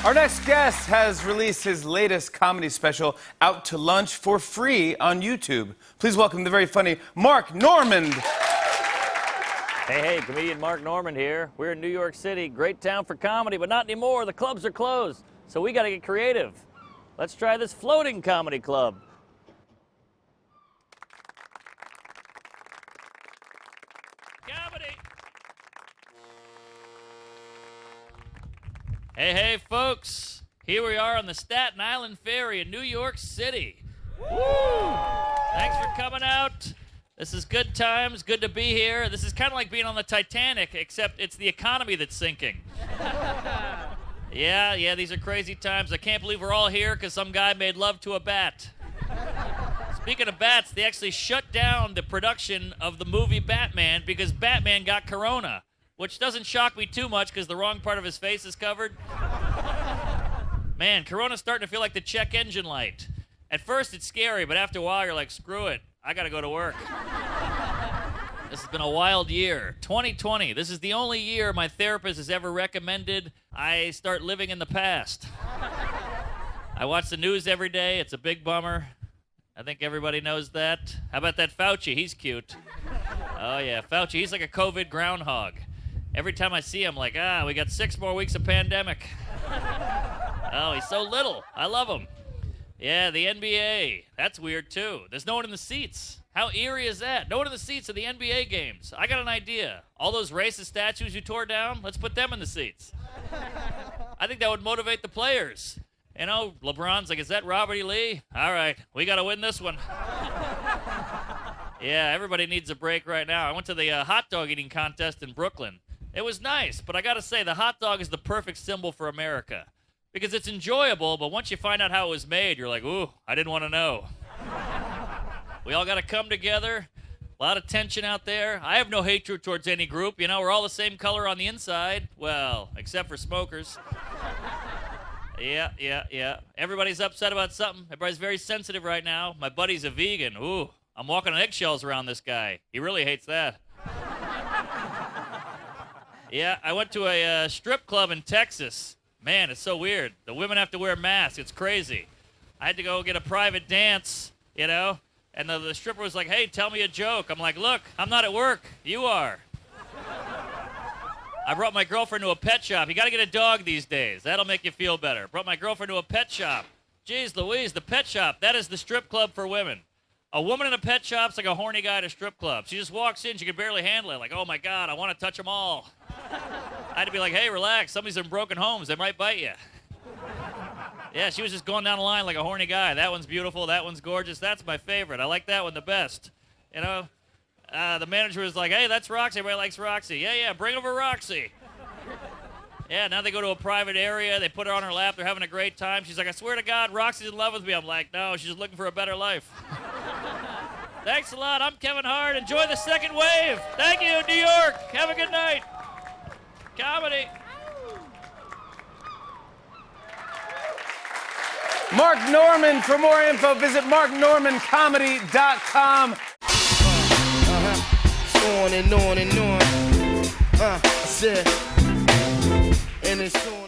Our next guest has released his latest comedy special, Out to Lunch, for free on YouTube. Please welcome the very funny Mark Normand. Hey, comedian Mark Normand here. We're in New York City, great town for comedy, but not anymore. The clubs are closed, so we got to get creative. Let's try this floating comedy club. Comedy. Hey, folks. Here we are on the Staten Island Ferry in New York City. Woo! Thanks for coming out. This is good times, good to be here. This is kind of like being on the Titanic, except it's the economy that's sinking. Yeah, these are crazy times. I can't believe we're all here because some guy made love to a bat. Speaking of bats, they actually shut down the production of the movie Batman because Batman got corona, which doesn't shock me too much because the wrong part of his face is covered. Man, corona's starting to feel like the check engine light. At first, it's scary, but after a while, you're like, screw it. I gotta go to work. This has been a wild year. 2020. This is the only year my therapist has ever recommended I start living in the past. I watch the news every day. It's a big bummer. I think everybody knows that. How about that Fauci? He's cute. Oh, yeah. Fauci, he's like a COVID groundhog. Every time I see him, like, we got 6 more weeks of pandemic. Oh, he's so little. I love him. Yeah, the NBA. That's weird, too. There's no one in the seats. How eerie is that? No one in the seats of the NBA games. I got an idea. All those racist statues you tore down, let's put them in the seats. I think that would motivate the players. You know, LeBron's like, is that Robert E. Lee? All right, we got to win this one. Yeah, everybody needs a break right now. I went to the hot dog eating contest in Brooklyn. It was nice, but I got to say, the hot dog is the perfect symbol for America. Because it's enjoyable, but once you find out how it was made, you're like, ooh, I didn't want to know. We all got to come together. A lot of tension out there. I have no hatred towards any group. You know, we're all the same color on the inside. Well, except for smokers. Yeah. Everybody's upset about something. Everybody's very sensitive right now. My buddy's a vegan. Ooh, I'm walking on eggshells around this guy. He really hates that. Yeah, I went to a strip club in Texas. Man, it's so weird. The women have to wear masks. It's crazy. I had to go get a private dance, you know, and the stripper was like, hey, tell me a joke. I'm like, look, I'm not at work. You are. I brought my girlfriend to a pet shop. You got to get a dog these days. That'll make you feel better. Brought my girlfriend to a pet shop. Jeez Louise, the pet shop, that is the strip club for women. A woman in a pet shop's like a horny guy at a strip club. She just walks in, she can barely handle it. Like, oh, my God, I want to touch them all. I had to be like, hey, relax. Somebody's in broken homes. They might bite you. Yeah, she was just going down the line like a horny guy. That one's beautiful. That one's gorgeous. That's my favorite. I like that one the best. You know, the manager was like, hey, that's Roxy. Everybody likes Roxy. Yeah, bring over Roxy. Yeah, now they go to a private area. They put her on her lap. They're having a great time. She's like, I swear to God, Roxy's in love with me. I'm like, no, she's just looking for a better life. Thanks a lot. I'm Kevin Hart. Enjoy the second wave. Thank you, New York. Have a good night. Comedy. Mark Normand. For more info, visit marknormandcomedy.com. On and on and on. It's it. And it's on.